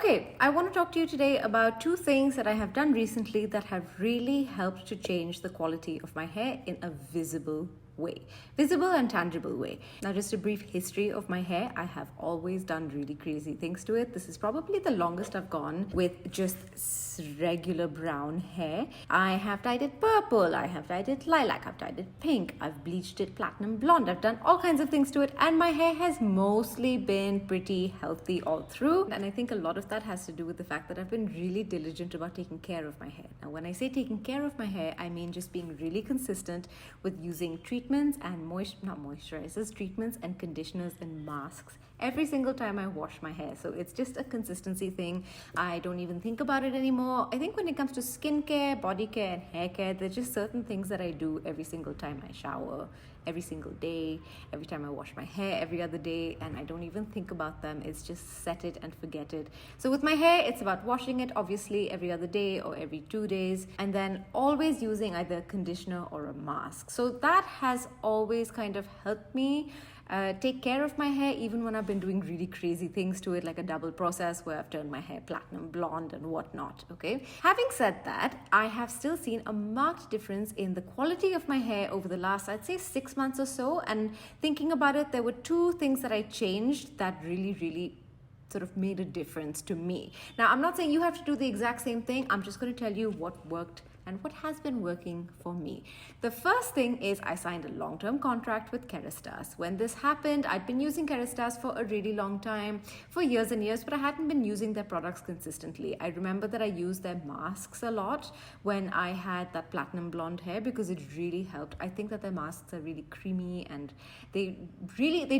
Okay, I want to talk to you today about two things that I have done recently that have really helped to change the quality of my hair in a visible and tangible way. Now, just a brief history of my hair. I have always done really crazy things to it. This is probably the longest I've gone with just regular brown hair. I have dyed it purple, I have dyed it lilac, I've dyed it pink, I've bleached it platinum blonde, I've done all kinds of things to it, and my hair has mostly been pretty healthy all through. And I think a lot of that has to do with the fact that I've been really diligent about taking care of my hair. Now, when I say taking care of my hair, I mean just being really consistent with using treatments and treatments and conditioners and masks every single time I wash my hair. So it's just a consistency thing. I don't even think about it anymore. I think when it comes to skincare, body care, and hair care, there's just certain things that I do every single time I shower, every single day, every time I wash my hair, every other day, and I don't even think about them. It's just set it and forget it. So with my hair, it's about washing it obviously every other day or every 2 days, and then always using either a conditioner or a mask. So that has always kind of helped me take care of my hair, even when I've been doing really crazy things to it, like a double process where I've turned my hair platinum blonde and whatnot. Okay, having said that, I have still seen a marked difference in the quality of my hair over the last, I'd say, 6 months or so. And thinking about it, there were two things that I changed that really sort of made a difference to me. Now, I'm not saying you have to do the exact same thing. I'm just going to tell you what worked and what has been working for me. The first thing is I signed a long-term contract with Kerastase. When this happened, I'd been using Kerastase for a really long time, for years and years, but I hadn't been using their products consistently. I remember that I used their masks a lot when I had that platinum blonde hair because it really helped. I think that their masks are really creamy and they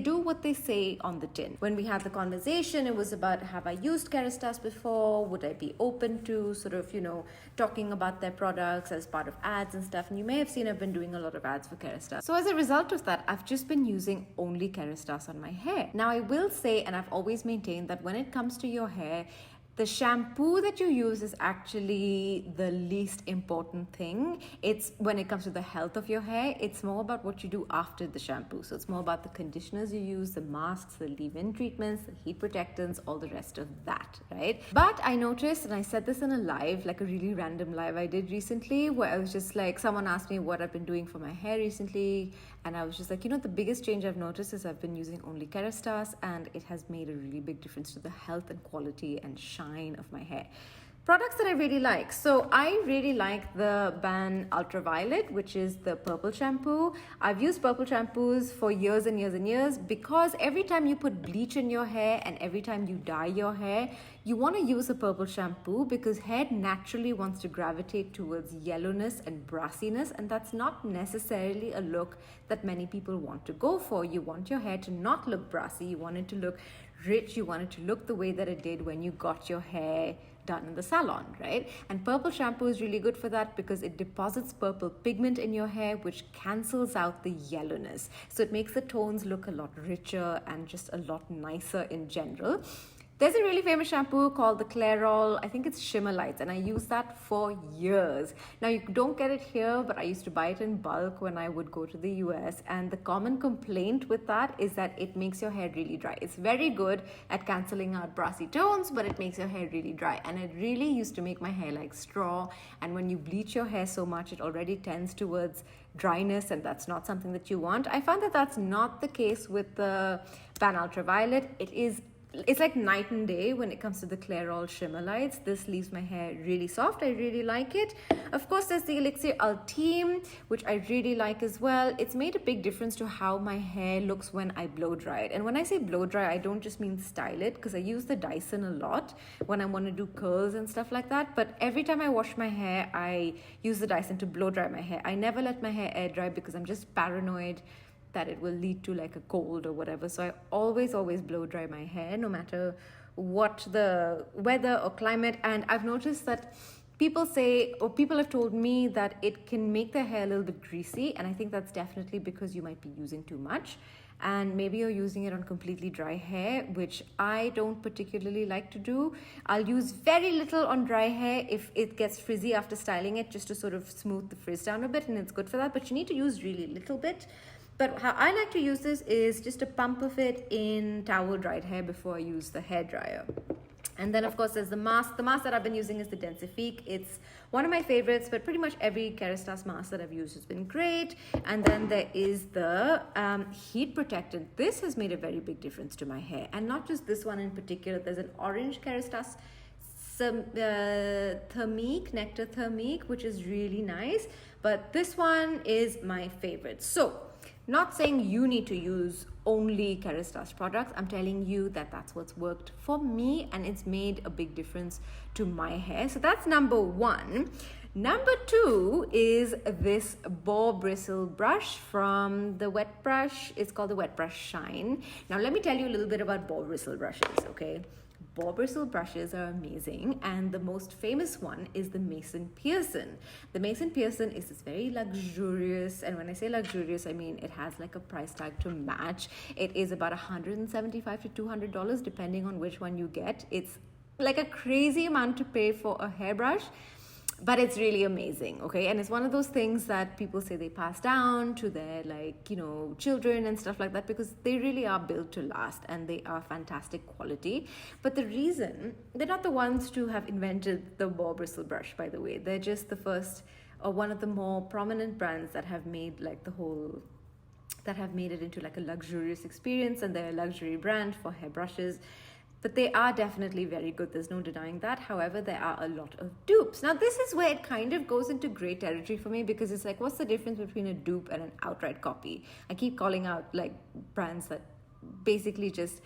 do what they say on the tin. When we had the conversation, it was about, have I used Kerastase before? Would I be open to sort of, talking about their products as part of ads and stuff? And you may have seen I've been doing a lot of ads for Kerastase. So as a result of that, I've just been using only Kerastase on my hair. Now, I will say, and I've always maintained, that when it comes to your hair, the shampoo that you use is actually the least important thing. It's when it comes to the health of your hair, it's more about what you do after the shampoo. So it's more about the conditioners you use, the masks, the leave-in treatments, the heat protectants, all the rest of that, right? But I noticed, and I said this in a live, like a really random live I did recently, where I was just like, someone asked me what I've been doing for my hair recently, and I was just like, the biggest change I've noticed is I've been using only Kerastase, and it has made a really big difference to the health and quality and shine of my hair. Products that I really like. So I really like the Ban Ultraviolet, which is the purple shampoo. I've used purple shampoos for years and years and years because every time you put bleach in your hair and every time you dye your hair, you want to use a purple shampoo because hair naturally wants to gravitate towards yellowness and brassiness, and that's not necessarily a look that many people want to go for. You want your hair to not look brassy, you want it to look rich, you want it to look the way that it did when you got your hair done in the salon, right? And purple shampoo is really good for that because it deposits purple pigment in your hair, which cancels out the yellowness. So it makes the tones look a lot richer and just a lot nicer in general. There's a really famous shampoo called the Clairol, I think it's Shimmer Lights, and I used that for years. Now, you don't get it here, but I used to buy it in bulk when I would go to the US, and the common complaint with that is that it makes your hair really dry. It's very good at cancelling out brassy tones, but it makes your hair really dry, and it really used to make my hair like straw, and when you bleach your hair so much, it already tends towards dryness, and that's not something that you want. I found that that's not the case with the Ban Ultraviolet. It's like night and day when it comes to the Clairol Shimmer Lights. This leaves my hair really soft. I really like it. Of course, there's the Elixir Ultime, which I really like as well. It's made a big difference to how my hair looks when I blow dry it. And when I say blow dry, I don't just mean style it, because I use the Dyson a lot when I want to do curls and stuff like that. But every time I wash my hair, I use the Dyson to blow dry my hair. I never let my hair air dry because I'm just paranoid that it will lead to like a cold or whatever. So I always blow dry my hair no matter what the weather or climate. And I've noticed that people say, or people have told me, that it can make their hair a little bit greasy, and I think that's definitely because you might be using too much, and maybe you're using it on completely dry hair, which I don't particularly like to do. I'll use very little on dry hair if it gets frizzy after styling it, just to sort of smooth the frizz down a bit, and it's good for that, but you need to use really little bit. But how I like to use this is just a pump of it in towel dried hair before I use the hairdryer. And then, of course, there's the mask. The mask that I've been using is the Densifique. It's one of my favorites, but pretty much every Kerastase mask that I've used has been great. And then there is the Heat Protectant. This has made a very big difference to my hair. And not just this one in particular. There's an orange Kerastase Thermique, Nectar Thermique, which is really nice. But this one is my favorite. So, not saying you need to use only Kerastase products. I'm telling you that that's what's worked for me, and it's made a big difference to my hair. So that's number one. Number two is this boar bristle brush from the Wet Brush. It's called the Wet Brush Shine. Now let me tell you a little bit about boar bristle brushes, okay? Boar bristle brushes are amazing, and the most famous one is the Mason Pearson. The Mason Pearson is this very luxurious, and when I say luxurious, I mean it has like a price tag to match. It is about $175 to $200 depending on which one you get. It's like a crazy amount to pay for a hairbrush, but it's really amazing, okay? And it's one of those things that people say they pass down to their, like, you know, children and stuff like that, because they really are built to last and they are fantastic quality. But the reason, they're not the ones to have invented the boar bristle brush, by the way. They're just the first, or one of the more prominent brands that have made like that have made it into like a luxurious experience, and they're a luxury brand for hairbrushes. But they are definitely very good. There's no denying that. However, there are a lot of dupes. Now, this is where it kind of goes into gray territory for me, because it's like, what's the difference between a dupe and an outright copy? I keep calling out like brands that basically just,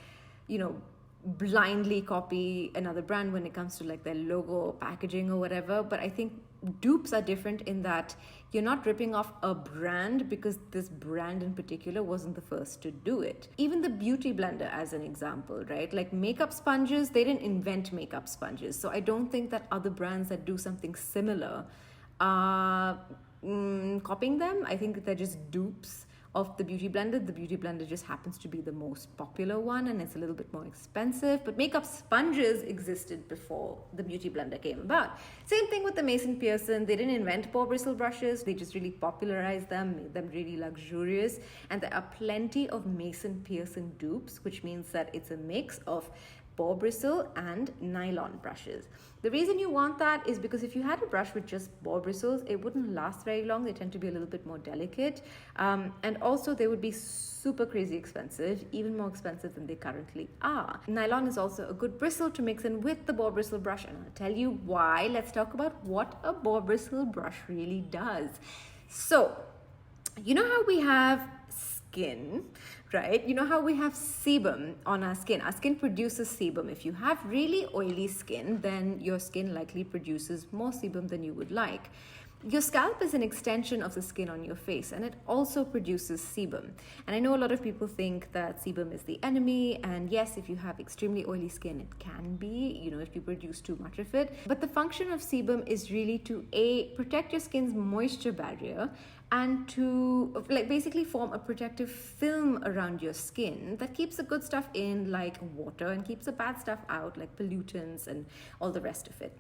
you know, blindly copy another brand when it comes to like their logo or packaging or whatever. But I think dupes are different in that you're not ripping off a brand because this brand in particular wasn't the first to do it. Even the beauty blender as an example, right? Like makeup sponges, they didn't invent makeup sponges. So I don't think that other brands that do something similar are copying them. I think they're just dupes of the beauty blender. The beauty blender just happens to be the most popular one, and it's a little bit more expensive, but makeup sponges existed before the beauty blender came about. Same thing with the Mason Pearson. They didn't invent boar bristle brushes, they just really popularized them, made them really luxurious. And there are plenty of Mason Pearson dupes, which means that it's a mix of boar bristle and nylon brushes. The reason you want that is because if you had a brush with just boar bristles, it wouldn't last very long. They tend to be a little bit more delicate, and also they would be super crazy expensive, even more expensive than they currently are. Nylon is also a good bristle to mix in with the boar bristle brush, and I'll tell you why. Let's talk about what a boar bristle brush really does. So, you know how we have skin, right? You know how we have sebum on our skin. Our skin produces sebum. If you have really oily skin, then your skin likely produces more sebum than you would like. Your scalp is an extension of the skin on your face, and it also produces sebum. And I know a lot of people think that sebum is the enemy, and yes, if you have extremely oily skin, it can be, you know, if you produce too much of it. But the function of sebum is really to protect your skin's moisture barrier, and to like basically form a protective film around your skin that keeps the good stuff in, like water, and keeps the bad stuff out, like pollutants and all the rest of it.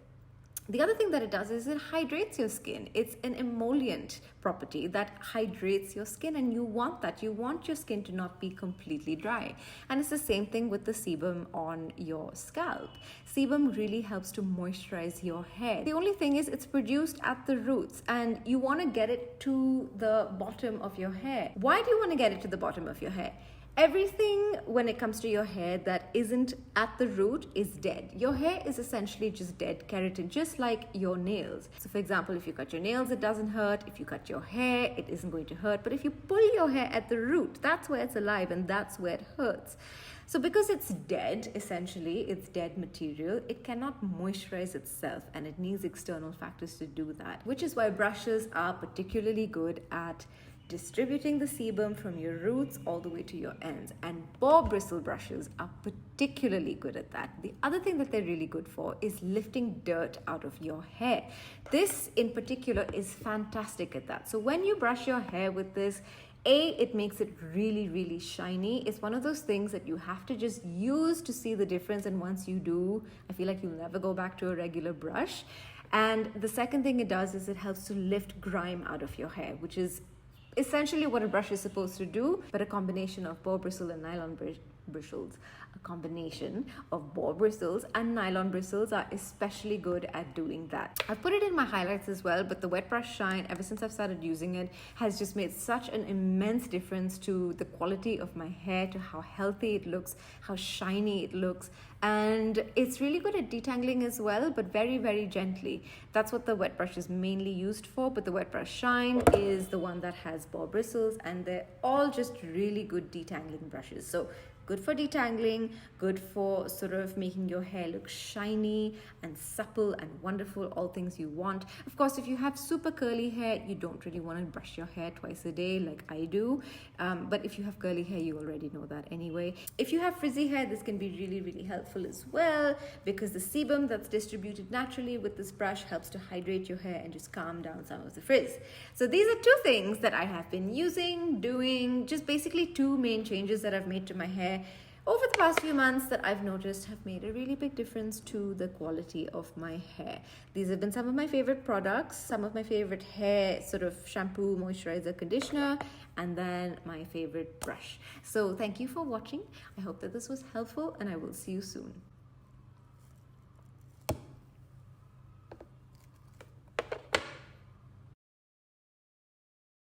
The other thing that it does is it hydrates your skin. It's an emollient property that hydrates your skin, and you want that. You want your skin to not be completely dry. And it's the same thing with the sebum on your scalp. Sebum really helps to moisturize your hair. The only thing is it's produced at the roots, and you want to get it to the bottom of your hair. Why do you want to get it to the bottom of your hair? Everything when it comes to your hair that isn't at the root is dead. Your hair is essentially just dead keratin, just like your nails. So for example, if you cut your nails, it doesn't hurt. If you cut your hair, it isn't going to hurt. But if you pull your hair at the root, that's where it's alive, and that's where it hurts. So because it's dead, essentially, it's dead material, it cannot moisturize itself, and it needs external factors to do that, which is why brushes are particularly good at distributing the sebum from your roots all the way to your ends. And boar bristle brushes are particularly good at that. The other thing that they're really good for is lifting dirt out of your hair. This in particular is fantastic at that. So when you brush your hair with this, it makes it really, really shiny. It's one of those things that you have to just use to see the difference. And once you do, I feel like you'll never go back to a regular brush. And the second thing it does is it helps to lift grime out of your hair, which is essentially what a brush is supposed to do, but a combination of boar bristle and nylon bristles. A combination of boar bristles and nylon bristles are especially good at doing that. I've put it in my highlights as well, but the wet brush shine, ever since I've started using it, has just made such an immense difference to the quality of my hair, to how healthy it looks, how shiny it looks. And it's really good at detangling as well, but very, very gently. That's what the wet brush is mainly used for, but the wet brush shine is the one that has boar bristles, and they're all just really good detangling brushes. So good for detangling, good for sort of making your hair look shiny and supple and wonderful, all things you want. Of course, if you have super curly hair, you don't really want to brush your hair twice a day like I do. But if you have curly hair, you already know that anyway. If you have frizzy hair, this can be really, really helpful as well, because the sebum that's distributed naturally with this brush helps to hydrate your hair and just calm down some of the frizz. So these are two things that I have been using, doing, just basically two main changes that I've made to my hair over the past few months that I've noticed have made a really big difference to the quality of my hair. These have been some of my favorite products, some of my favorite hair sort of shampoo, moisturizer, conditioner, and then my favorite brush. So thank you for watching. I hope that this was helpful, and I will see you soon.